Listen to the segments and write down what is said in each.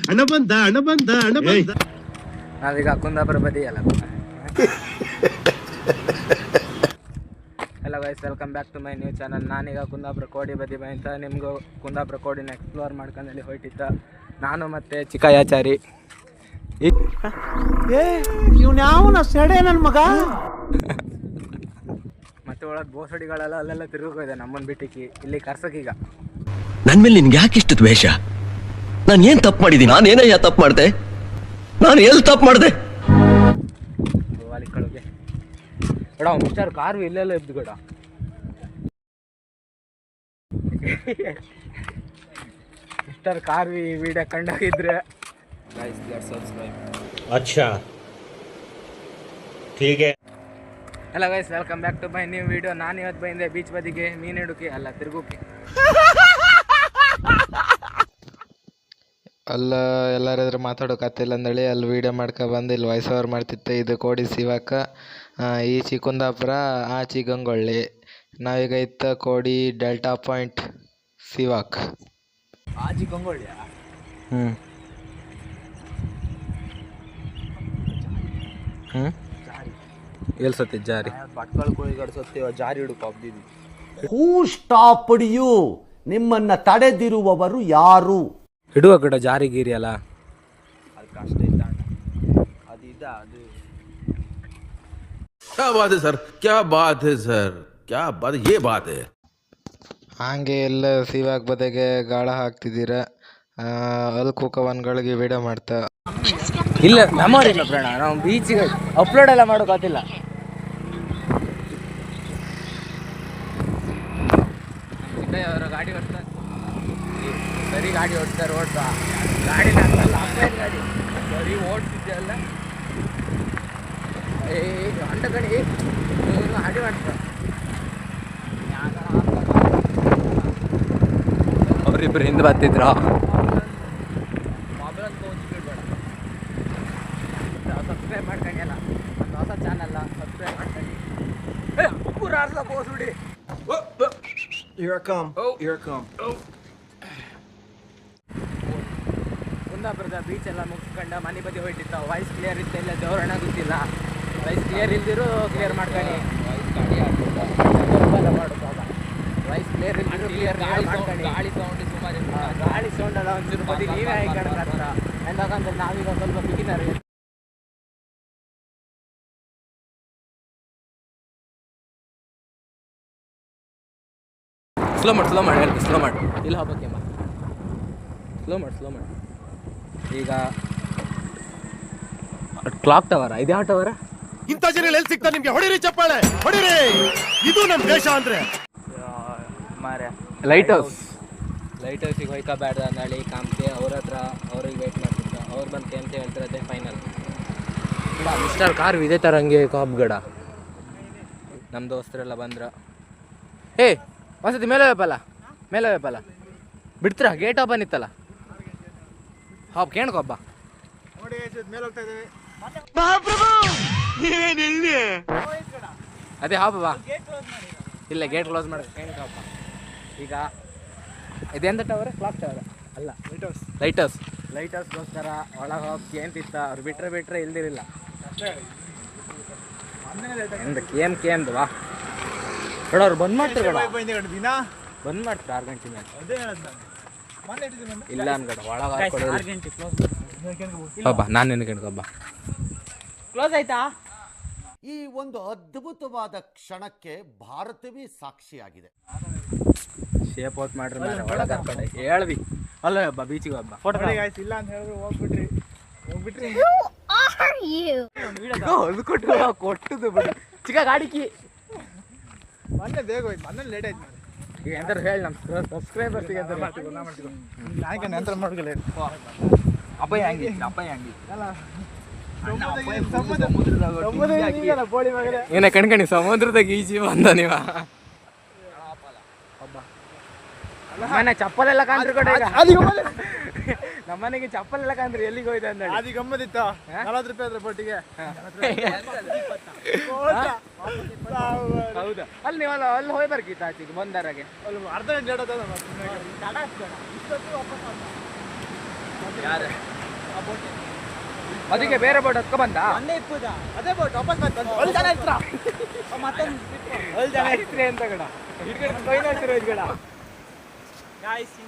ಹಣ ಬಂದ ಹಣ ಬಂದ ಹಣ ಬಂದ. ನಾವೀಗ ಕುಂದಾಪುರ ಬದಿ ಅಲ್ಲ. Hello guys, welcome back to my new channel. ನಾನೀಗ ಕುಂದಾಪುರ ಕೋಡಿ ಬದಿ ಅಂತ ನಿಮಗೂ ಕುಂದಾಪುರ ಕೋಡಿನ ಎಕ್ಸ್ಪ್ಲೋರ್ ಮಾಡ್ಕೊಂಡಲ್ಲಿ ಹೊಯ್ತಿದ್ದ ನಾನು ಮತ್ತು ಚಿಕ್ಕಯಾಚಾರಿ. ಇವ್ನ ಸೆಡೆ ನನ್ನ ಮಗ. ಮತ್ತೆ ಒಳಗೆ ಬೋಸಡಿಗಳೆಲ್ಲ ಅಲ್ಲೆಲ್ಲ ತಿರುಗೋಇದೆ ನಮ್ಮನ್ನು ಬಿಟ್ಟಿಕ್ಕಿ ಇಲ್ಲಿ ಕರ್ಸಕ್ಕೀಗ. ನನ್ನ ಮೇಲೆ ನಿನ್ಗೆ ಯಾಕೆ ಇಷ್ಟು ದ್ವೇಷ? ನಾನು ಏನು ತಪ್ಪು ಮಾಡಿದ್ದೀನಿ? ನಾನೇನಯ್ಯ ತಪ್ಪು ಮಾಡಿದೆ? ನಾನು ಎಲ್ಲಿ ತಪ್ಪು ಮಾಡಿದೆ? ಅಲ್ಲಿ ಕಡೆಗೆ ಬೇಡ ಮಿಸ್ಟರ್ ಕಾರು ಇಲ್ಲೆಲ್ಲ ಇದ್ದು ಬೇಡ. ಮಿಸ್ಟರ್ ಕಾರ್ ಈ ವಿಡಿಯೋ ಕಂಡಾಗಿದ್ರೆ ಅಚ್ಚಾ ठीक है. Hello guys, welcome back to my new video. ನಾನು ಇವತ್ತು ಬಂದೆ ಬೀಚ್ ಬದಿಗೆ ಮೀನು ಹಿಡೋಕೆ ಅಲ್ಲ ತಿರುಗೋಕೆ. ಅಲ್ಲ ಎಲ್ಲಾರಾದ್ರೂ ಮಾತಾಡೋಕತ್ತಿಲ್ಲ ಅಂದೇಳಿ ಅಲ್ಲಿ ವೀಡಿಯೋ ಮಾಡ್ಕೊ ಬಂದು ಇಲ್ಲಿ ವಾಯ್ಸ್ ಓವರ್ ಮಾಡ್ತಿತ್ತೆ. ಇದು ಕೋಡಿ ಸಿವಾಕ, ಈಚಿ ಕುಂದಾಪುರ, ಆಚಿ ಗಂಗೊಳ್ಳಿ. ನಾವೀಗ ಇತ್ತ ಕೋಡಿ ಡೆಲ್ಟಾ ಪಾಯಿಂಟ್ ಸಿವಾಕ್. ಆಚಿ ಗಂಗೊಳ್ಳಿಯ ಎಲ್ಲಿ ಸತ್ತಿ ಜಾರಿ ಬಟ್ಕಲ್ ಕೋಳಿಗಡೆ ಸತ್ತಿ ಜಾರಿ ಹಿಡುಕ ಹಬ್ದಿದ್ವಿ. ಹೂ ಸ್ಟಾಪ್ಡ್ ಯು? ನಿಮ್ಮನ್ನ ತಡೆದಿರುವವರು ಯಾರು? ಹಿಡುವ ಕಡೆ ಜಾರಿ ಗೀರಿ ಅಲ್ಲ ಅದು ಕಷ್ಟ ಇದ್ದ ಅದು ಇದ್ದ ಅದು. क्या बात है सर, क्या बात है सर, क्या बात है, ये बात है. ಹಾಗೆ ಎಲ್ಲ ಸಿವಾಕ್ ಬದೆಗೆ ಗಾಳ ಹಾಕ್ತಿದ್ದೀರ. ಅಲ್ಲಿ ಕೂಕವನ್ಗಳಿಗೆ ವೀಡಿಯೋ ಮಾಡ್ತಾ ಇಲ್ಲ ಮೆಮೊರಿ ಇಲ್ಲ ಪ್ರೇಣ. ನಾವು ಬೀಚಿಗೆ ಅಪ್ಲೋಡ್ ಎಲ್ಲ ಮಾಡೋಕ್ಕಾಗ್ತಿಲ್ಲ. ಅವರು ಗಾಡಿ ಓಡಿಸ್ತಾರೆ, ಸರಿ ಗಾಡಿ ಓಡಿಸ್ತಾರೆ. ಓಡ್ತಾ ಗಾಡಿ ಗಾಡಿ ಸರಿ ಓಡಿಸಿದ್ದೆ ಅಲ್ಲ ಅಂಟ ಕಡೆ ಗಾಡಿ ಮಾಡ್ತಾರೆ. ಅವರಿಬ್ಬರು ಹಿಂದೆ ಬರ್ತಿದ್ರ. ಸಬ್ಸ್ಕ್ರೈಬ್ ಮಾಡ್ಕೊಂಡು ಅಲ್ಲ ಒಂದು ಹೊಸ ಚಾನಲ್ ಸಬ್ಸ್ಕ್ರೈಬ್ ಮಾಡ್ಕೊಂಡು ಪೂರಾರ್ಸ ಬೋಸುಡಿ. ಕುಂದಾಪುರದ ಬೀಚ್ ಎಲ್ಲ ಮುಗಿಸ್ಕೊಂಡು ಮನೆ ಬದಿ ಹೋಯ್ತಿತ್ತ. ವಾಯ್ಸ್ ಕ್ಲಿಯರ್ ಇತ್ತು ಇಲ್ಲ ದೇವರಣ್ಣ ಗೊತ್ತಿಲ್ಲ. ವಾಯ್ಸ್ ಕ್ಲಿಯರ್ ಇಲ್ದಿರು ಕ್ಲಿಯರ್ ಮಾಡ್ಕೊಂಡು ಮಾಡೋದು. ವಾಯ್ಸ್ ಕ್ಲಿಯರ್ ಇಲ್ದಿರು ಕ್ಲಿಯರ್ ಮಾಡ್ಕೊಂಡು ಗಾಳಿ ಸೌಂಡ್ ಸುಮಾರು ಗಾಳಿ ಸೌಂಡ್ ಅಲ್ಲ ಒಂಚೂರು ಬದಿ ನೀವೇ ಹಾಕಂತ. ಎಂದಾಗಂದ್ರೆ ನಾವೀಗ ಸ್ವಲ್ಪ ಬಿಗಿನರ್. ಸ್ಲೋ ಮಾಡಿ ಹೇಳ್ತೀನಿ, ಸ್ಲೋ ಮಾಡಿ ಇಲ್ಲ ಹಬ್ಬಕ್ಕೆ ಸ್ಲೋ ಮಾಡಿ. ಈಗ ಕ್ಲಾಕ್ ಟವರ ಇದೆ. ಯಾವ ಟವರ? ಇಂಥ ಜನ ಎಲ್ಲಿ ಸಿಗ್ತಾರೆ ನಿಮ್ಗೆ? ಹೊಡಿರಿ ಚಪ್ಪಾಳೆ ಹೊಡಿರಿ. ಇದು ನಮ್ಮ ದೇಶ ಅಂದ್ರೆ ಮಾರ್ಯ ಲೈಟ್ ಹೌಸಿಗೆ ಹೋಯ್ಕೋಬೇಡ್ದ ಅಂದೇಳಿ ಕಾಮ್ಕೆ ಅವ್ರ ಹತ್ರ ಅವ್ರಿಗೆ ವೇಟ್ ಮಾಡ್ತಿದ್ದ. ಅವ್ರು ಬಂದು ಅಂತ ಹೇಳ್ತಿರತ್ತೆ ಫೈನಲ್. ಮಿಸ್ಟರ್ ಕಾರ್ ಇದೇ ಥರ ಹಂಗೆ ಕಾಬ್ಗಡ ನಮ್ಮ ದೋಸ್ತರೆಲ್ಲ ಬಂದ್ರ. ಹೇ ಒಂದ್ಸತಿ ಮೇಲೆ ವೇಪಲ್ಲ ಬಿಡ್ತೀರಾ? ಗೇಟ್ ಓಪನ್ ಇತ್ತಲ್ಲ ಹಾಪ್ ಕೇಳ್ಕೊಬ್ಬ. ಅದೇ ಹಾಪ ಬಾ. ಇಲ್ಲ ಗೇಟ್ ಕ್ಲೋಸ್ ಮಾಡಿ ಕೇಳ್ಕೊಬ್ಬ. ಈಗ ಇದೆಂತ ಟವರ್? ಕ್ಲಾಕ್ ಟವರ್ ಅಲ್ಲ, ಲೈಟ್ ಹೌಸ್ಗೋಸ್ಕರ ಒಳಗೆ ಹೋಗಿ ಏನ್ತಿತ್ತ. ಅವ್ರು ಬಿಟ್ರೆ ಇಲ್ದಿರಿಲ್ಲ. ಕೇಮ್ದು ಬಾ ಬೇಡ. ಅವ್ರು ಬಂದ್ ಮಾಡ್ತಾರೆ ದಿನ ಬಂದ್ ಮಾಡ್ತಾರೆ 6 ಗಂಟೆ ಮೇಲೆ. ಇಲ್ಲ ಅನ್ಗಡ ಒಳಗೆ ಹಬ್ಬ. ನಾನು ನೆನ್ಕೊಂಡ್ಕೊಬ್ಬ ಕ್ಲೋಸ್ ಆಯ್ತಾ? ಈ ಒಂದು ಅದ್ಭುತವಾದ ಕ್ಷಣಕ್ಕೆ ಭಾರತವೇ ಸಾಕ್ಷಿಯಾಗಿದೆ. ಶೇಪ್ ಔಟ್ ಮಾಡ್ರಿ ಒಳಗೆ ಕರ್ಕೊಂಡು ಹೇಳ್ವಿ. ಅಲ್ಲ ಹಬ್ಬ ಬೀಚಿಗೆ ಹಬ್ಬ ಫೋಟೋ ಇಲ್ಲ ಅಂತ ಹೇಳಿದ್ರು ಹೋಗ್ಬಿಟ್ರಿ. ಕೊಟ್ಟದು ಬಿಡಿ ಚಿಕ್ಕ ಗಾಡಿಕಿ ಮೊನ್ನೆ ಬೇಗ ಹೋಯ್ತು. ಮೊನ್ನೆ ಲೇಟ್ ಆಯ್ತು. ಈಗ ಎಂತ ಹೇಳಿ ನಮ್ಮ ಸಬ್ಸ್ಕ್ರೈಬರ್ಸಿಗೆ ಅಂತ ನಂತರ ಮಾಡ್ಕೊಳ್ಳಿ. ಅಪ್ಪಯ್ಯ ಹಂಗೆ ಅಲ್ಲ ಏನ ಕಣ್ಕಣಿ ಸಮುದ್ರದಾಗ ಈಜಿ ಬಂದ ನೀವ. ಮನೆ ಚಪ್ಪಲೆಲ್ಲ ಕಾಂತ್ರಿ ಕಡೆ ನಮ್ಮನೆಗೆ ಚಪ್ಪಲೆಲ್ಲ ಕಾಂತ್ರಿ ಎಲ್ಲಿಗೆ ಹೋಯ್ತು ಅಂದ. ಅದು ಗಮ್ಮದಿತ್ತ 40 ರೂಪಾಯಿ ಅದ್ರ ಪೊಟ್ಟಿಗೆ. ಹೌದಾ? ಅಲ್ಲಿ ನೀವಲ್ಲ ಅಲ್ಲಿ ಹೋಗಿ ಬರ್ಕಿತ್ತ ಆಚೆಗೆ ಬಂದರಾಗೆ ಅರ್ಧ ಗಂಟೆ ಯಾರು ಅದಕ್ಕೆ ಬೇರೆ ಬೋಟ್ ಹತ್ಕೊ ಬಂದ ಅದೇ ಬೋಟ್ ವಾಪಸ್ ಅಂತ ಗಡ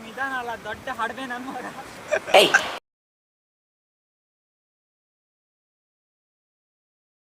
ನಿಧಾನ ಅಲ್ಲ ದೊಡ್ಡ ಹಡ್ಬೆ ನನ್ನ ಮಗ